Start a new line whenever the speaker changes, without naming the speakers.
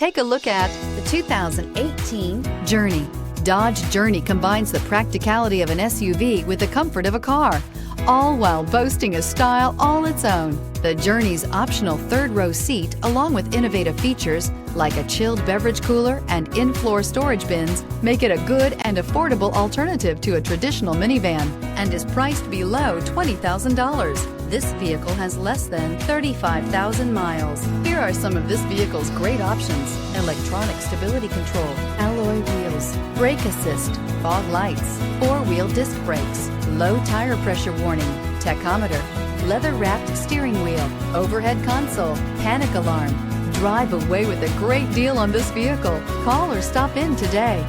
Take a look at the 2018 Journey. Dodge Journey combines the practicality of an SUV with the comfort of a car, all while boasting a style all its own. The Journey's optional third-row seat, along with innovative features like a chilled beverage cooler and in-floor storage bins, make it a good and affordable alternative to a traditional minivan and is priced below $20,000. This vehicle has less than 35,000 miles. Here are some of this vehicle's great options: electronic stability control, alloy wheels, brake assist, fog lights, four-wheel disc brakes, low tire pressure warning, tachometer, leather-wrapped steering wheel, overhead console, panic alarm. Drive away with a great deal on this vehicle. Call or stop in today.